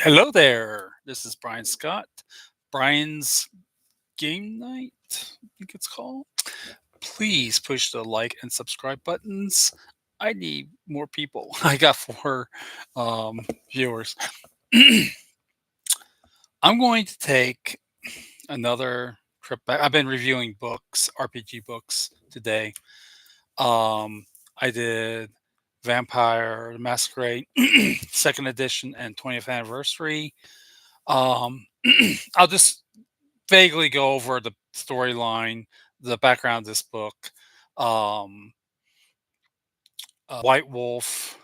Hello there. This is Brian Scott. Brian's Game Night, I think it's called. Please push the like and subscribe buttons. I need more people. I got four viewers. I'm going to take another trip back. I've been reviewing books, RPG books today. I did Vampire the Masquerade second edition and 20th anniversary. Um, I'll just vaguely go over the storyline, the background of this book. Um, White Wolf,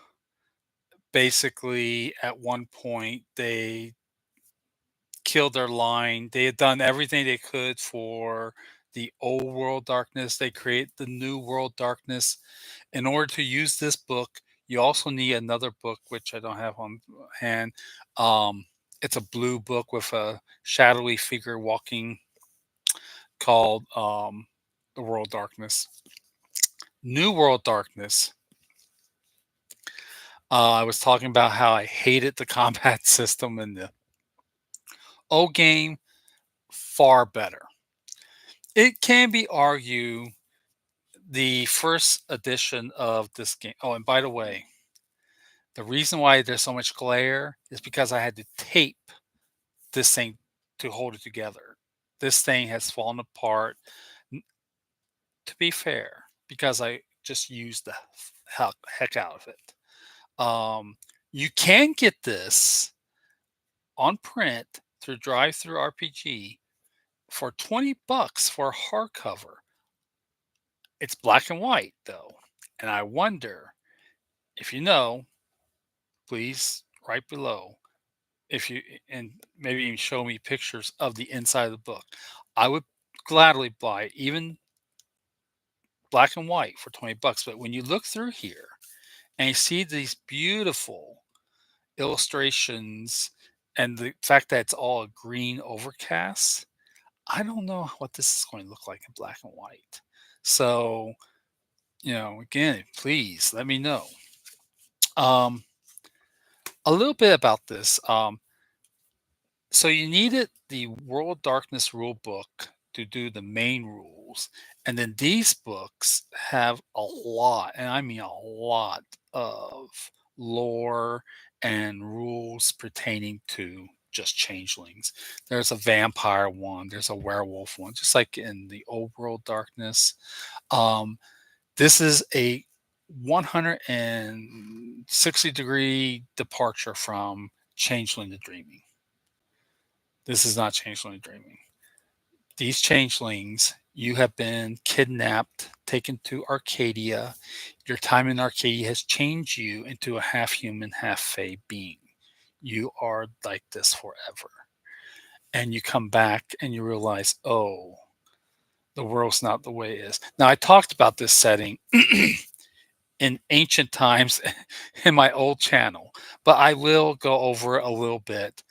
basically, at one point, they killed their line. They had done everything they could for the old world darkness. They create the new world darkness. In order to use this book, you also need another book, which I don't have on hand. Um, it's a blue book with a shadowy figure walking called The World Darkness. New World Darkness. I was talking about how I hated the combat system in the old game. Far better. It can be argued the first edition of this game. Oh, and by the way, the reason why there's so much glare is because I had to tape this thing to hold it together. This thing has fallen apart. To be fair, because I just used the heck out of it. You can get this on print through Drive Through RPG for $20 for a hardcover. It's black and white though, and I wonder if you know. Please write below if you and maybe even show me pictures of the inside of the book. I would gladly buy even black and white for $20. But when you look through here and you see these beautiful illustrations and the fact that it's all a green overcast, I don't know what this is going to look like in black and white. So, again, please let me know. Um, a little bit about this. So you needed the World Darkness rule book to do the main rules. And then these books have a lot, and I mean a lot of lore and rules pertaining to just changelings. There's a vampire one, there's a werewolf one, just like in the old World Darkness. Um, this is a 160-degree departure from Changeling to Dreaming. This is not changeling dreaming. These changelings, you have been kidnapped, taken to Arcadia. Your time in Arcadia has changed you into a half human, half fae being. You are like this forever. And you come back and you realize, oh, the world's not the way it is. Now, I talked about this setting in ancient times in my old channel, but I will go over it a little bit.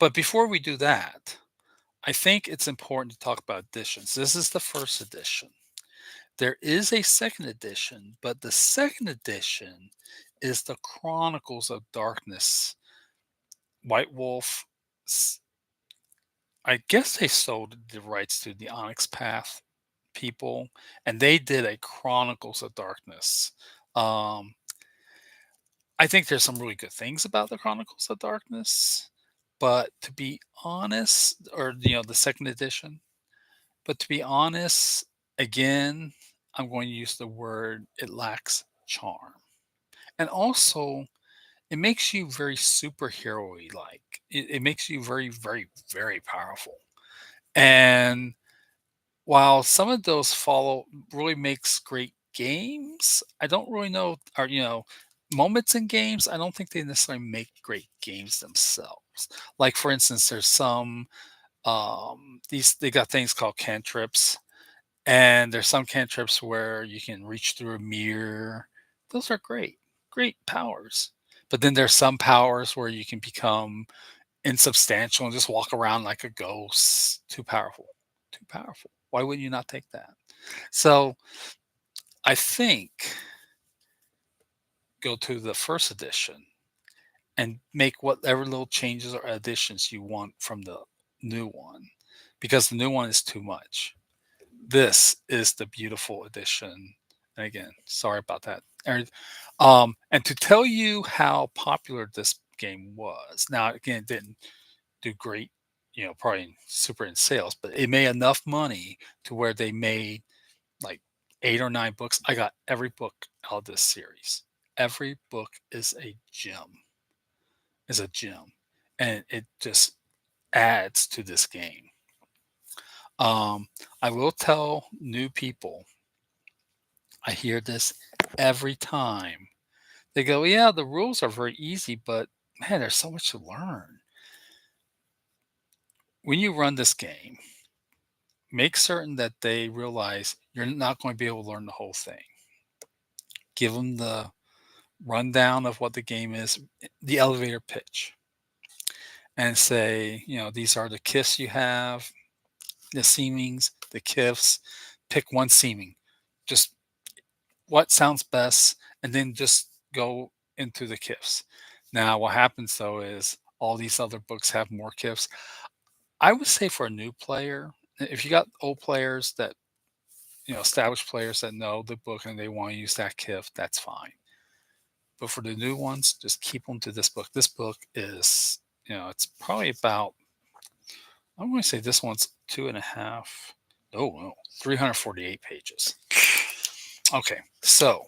But before we do that, I think it's important to talk about editions. This is the first edition. There is a second edition, but the second edition is the Chronicles of Darkness. White Wolf, I guess they sold the rights to the Onyx Path people, and they did a Chronicles of Darkness. Um, I think there's some really good things about the Chronicles of Darkness, but to be honest, or the second edition, but to be honest, again, I'm going to use the word it lacks charm. And also, it makes you very superhero like. It makes you very, very, very powerful. And while some of those follow really makes great games, I don't really know, or, moments in games, I don't think they necessarily make great games themselves. Like, for instance, there's some, they got things called cantrips. And there's some cantrips where you can reach through a mirror. Those are great, great powers. But then there's some powers where you can become insubstantial and just walk around like a ghost. Too powerful. Too powerful. Why wouldn't you not take that? So I think go to the first edition and make whatever little changes or additions you want from the new one, because the new one is too much. This is the beautiful addition. And again, sorry about that. And to tell you how popular this game was, now again, it didn't do great, probably super in sales, but it made enough money to where they made like 8 or 9 books. I got every book out of this series. Every book is a gem, and it just adds to this game. I will tell new people, I hear this every time. They go, "Yeah, the rules are very easy, but man, there's so much to learn." When you run this game, make certain that they realize you're not going to be able to learn the whole thing. Give them the rundown of what the game is, the elevator pitch, and say, these are the kifs you have, the seemings, the kifs. Pick one seeming, just what sounds best, and then just go into the kifs. Now, what happens though is all these other books have more kifs. I would say for a new player, if you got old players that, established players that know the book and they want to use that kif, that's fine. But for the new ones, just keep them to this book. This book is, it's probably about, I'm going to say this one's two and a half, no, 348 pages. Okay, so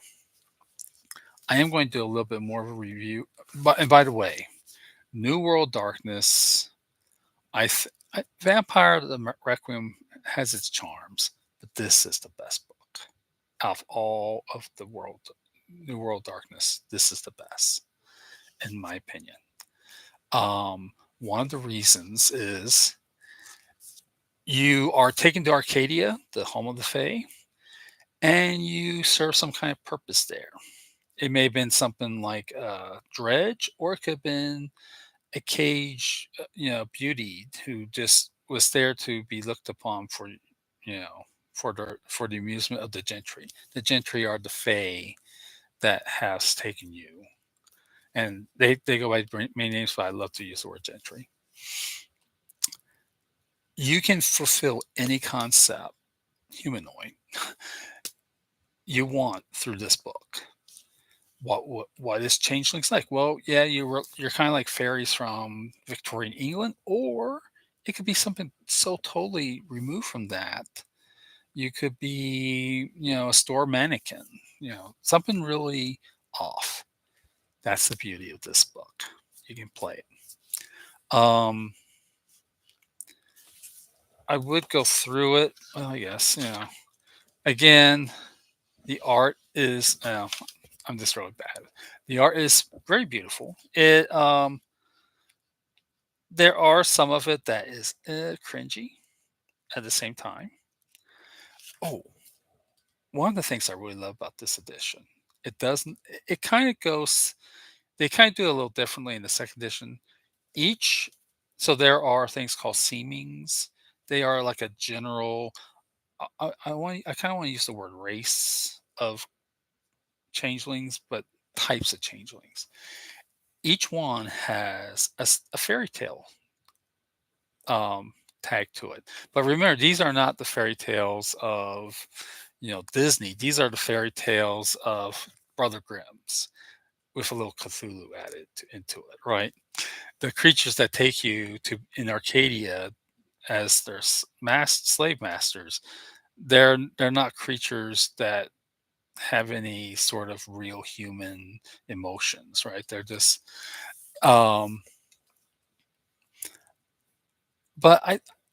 I am going to do a little bit more of a review. And by the way, New World Darkness, Vampire the Requiem has its charms, but this is the best book out of all of the New World Darkness. This is the best, in my opinion. One of the reasons is you are taken to Arcadia, the home of the Fae, and you serve some kind of purpose there. It may have been something like dredge, or it could have been a cage, beauty who just was there to be looked upon for, for the amusement of the gentry. The gentry are the fae that has taken you, and they go by many names, but I love to use the word gentry. You can fulfill any concept humanoid you want through this book. What is changelings like? Well, yeah, you're kind of like fairies from Victorian England, or it could be something so totally removed from that. You could be, a store mannequin, something really off. That's the beauty of this book. You can play it. I would go through it. Well, I guess, again, the art is, I'm just really bad. The art is very beautiful. There are some of it that is cringy at the same time. Oh, one of the things I really love about this edition, it doesn't, it kind of goes, they kind of do it a little differently in the second edition. Each, so there are things called seemings. They are like a general, I kind of want to use the word race of changelings, but types of changelings. Each one has a fairy tale um, tag to it. But remember, these are not the fairy tales of, Disney. These are the fairy tales of Brother Grimm's with a little Cthulhu added into it, right? The creatures that take you to in Arcadia as their slave masters, they're not creatures that have any sort of real human emotions, right? They're just um but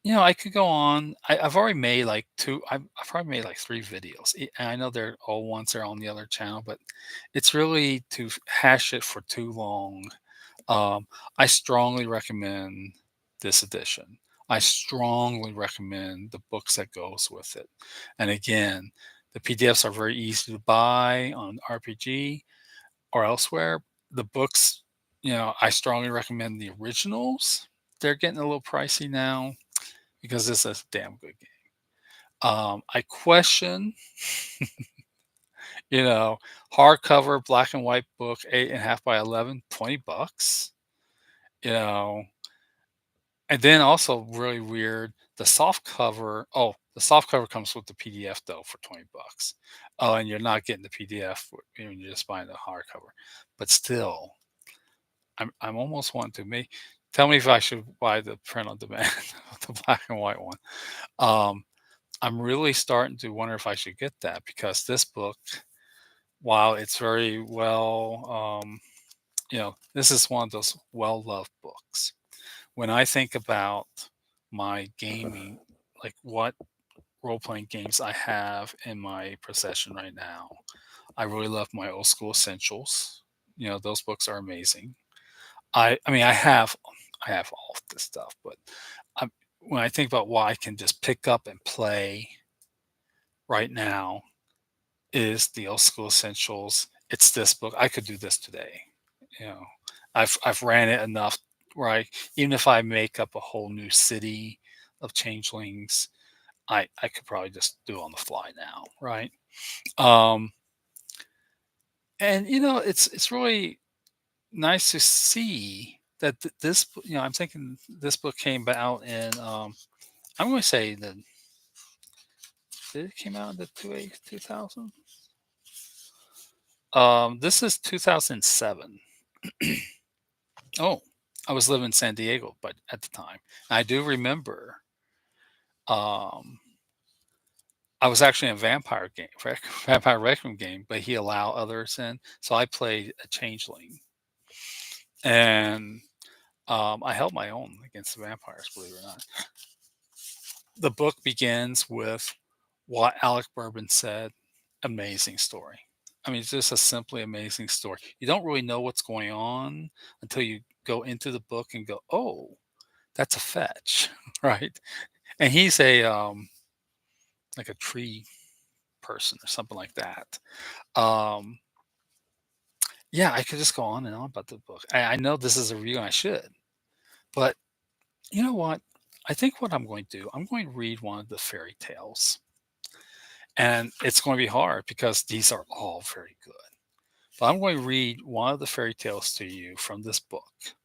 I could go on. I've already made like I've probably made like 3 videos. And I know they're all ones that are on the other channel, but it's really to hash it for too long. I strongly recommend this edition. I strongly recommend the books that goes with it. And again, the PDFs are very easy to buy on RPG or elsewhere. The books, I strongly recommend the originals. They're getting a little pricey now because this is a damn good game. I question You know, hardcover black and white book, 8.5 by 11, $20. You know, and then also really weird, the soft cover comes with the PDF though for $20. Oh, and you're not getting the PDF when you're just buying the hardcover. But still, I'm almost wanting to make tell me if I should buy the print on demand, the black and white one. Um, I'm really starting to wonder if I should get that because this book, while it's very well, this is one of those well-loved books. When I think about my gaming, like what role-playing games I have in my possession right now, I really love my old school essentials. Those books are amazing. I mean, I have all of this stuff, but I'm, when I think about what I can just pick up and play right now is the old school essentials. It's this book. I could do this today. You know, I've ran it enough where even if I make up a whole new city of changelings, I could probably just do it on the fly now, right? Um, and it's really nice to see that I'm thinking this book came out in I'm going to say that did it came out in the 2000. This is 2007. Oh, I was living in San Diego, but at the time, I do remember. Um, I was actually in a vampire game, vampire requiem game, but he allowed others in, so I played a changeling, and I held my own against the vampires. Believe it or not, the book begins with what Alec Bourbon said. Amazing story. I mean, it's just a simply amazing story. You don't really know what's going on until you go into the book and go, "Oh, that's a fetch," right? And he's a like a tree person or something like that. Um, yeah, I could just go on and on about the book. I know this is a review, and I should, but you know what? I think what I'm going to do, I'm going to read one of the fairy tales, and it's going to be hard because these are all very good. But I'm going to read one of the fairy tales to you from this book,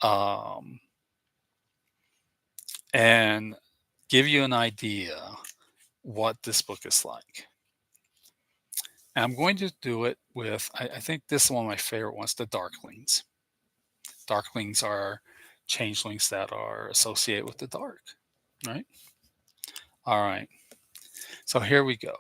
um, and give you an idea what this book is like. And I'm going to do it with, I think this is one of my favorite ones, the Darklings. Darklings are changelings that are associated with the dark, right? All right. So here we go.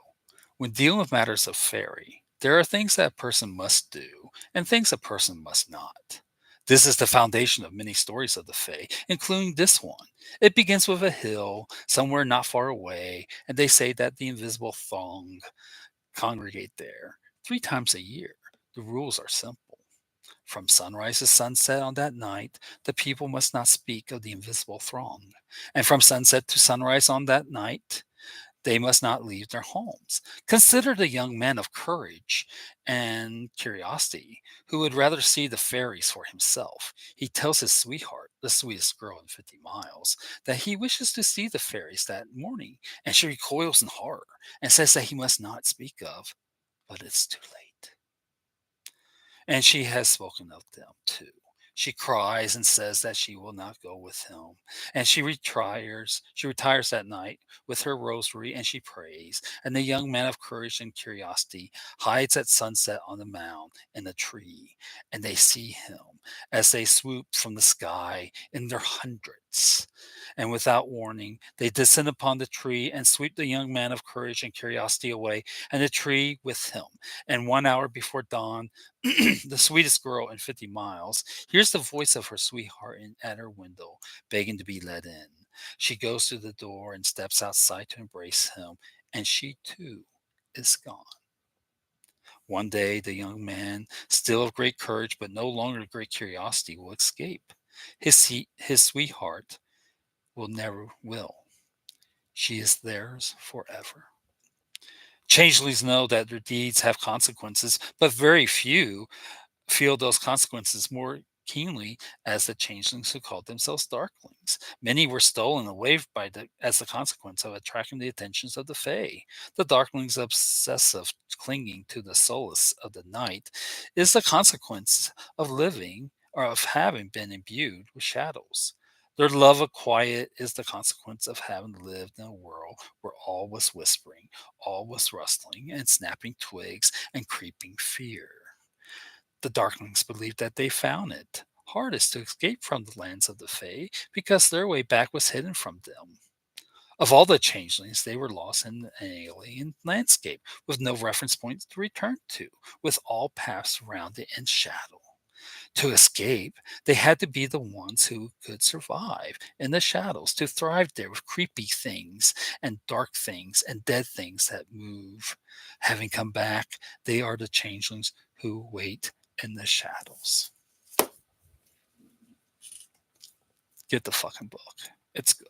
When dealing with matters of fairy, there are things that a person must do and things a person must not. This is the foundation of many stories of the Fae, including this one. It begins with a hill somewhere not far away, and they say that the invisible throng congregate there 3 times a year. The rules are simple. From sunrise to sunset on that night, the people must not speak of the invisible throng. And from sunset to sunrise on that night, they must not leave their homes. Consider the young man of courage and curiosity who would rather see the fairies for himself. He tells his sweetheart, the sweetest girl in 50 miles, that he wishes to see the fairies that morning, and she recoils in horror and says that he must not speak of, but it's too late. And she has spoken of them too. She cries and says that she will not go with him. And she retires that night with her rosary and she prays. And the young man of courage and curiosity hides at sunset on the mound in a tree. And they see him as they swoop from the sky in their hundreds. And without warning, they descend upon the tree and sweep the young man of courage and curiosity away, and the tree with him. And 1 hour before dawn, the sweetest girl in 50 miles hears the voice of her sweetheart at her window, begging to be let in. She goes to the door and steps outside to embrace him, and she too is gone. One day, the young man, still of great courage but no longer great curiosity, will escape. His sweetheart will never will. She is theirs forever. Changelings know that their deeds have consequences, but very few feel those consequences more keenly as the changelings who called themselves darklings. Many were stolen away as the consequence of attracting the attentions of the Fae. The darklings' obsessive clinging to the solace of the night is the consequence of living or of having been imbued with shadows. Their love of quiet is the consequence of having lived in a world where all was whispering, all was rustling and snapping twigs and creeping fear. The Darklings believed that they found it hardest to escape from the lands of the Fae because their way back was hidden from them. Of all the changelings, they were lost in an alien landscape with no reference points to return to, with all paths rounded in shadow. To escape, they had to be the ones who could survive in the shadows, to thrive there with creepy things and dark things and dead things that move. Having come back, they are the changelings who wait in the shadows. Get the fucking book. It's good.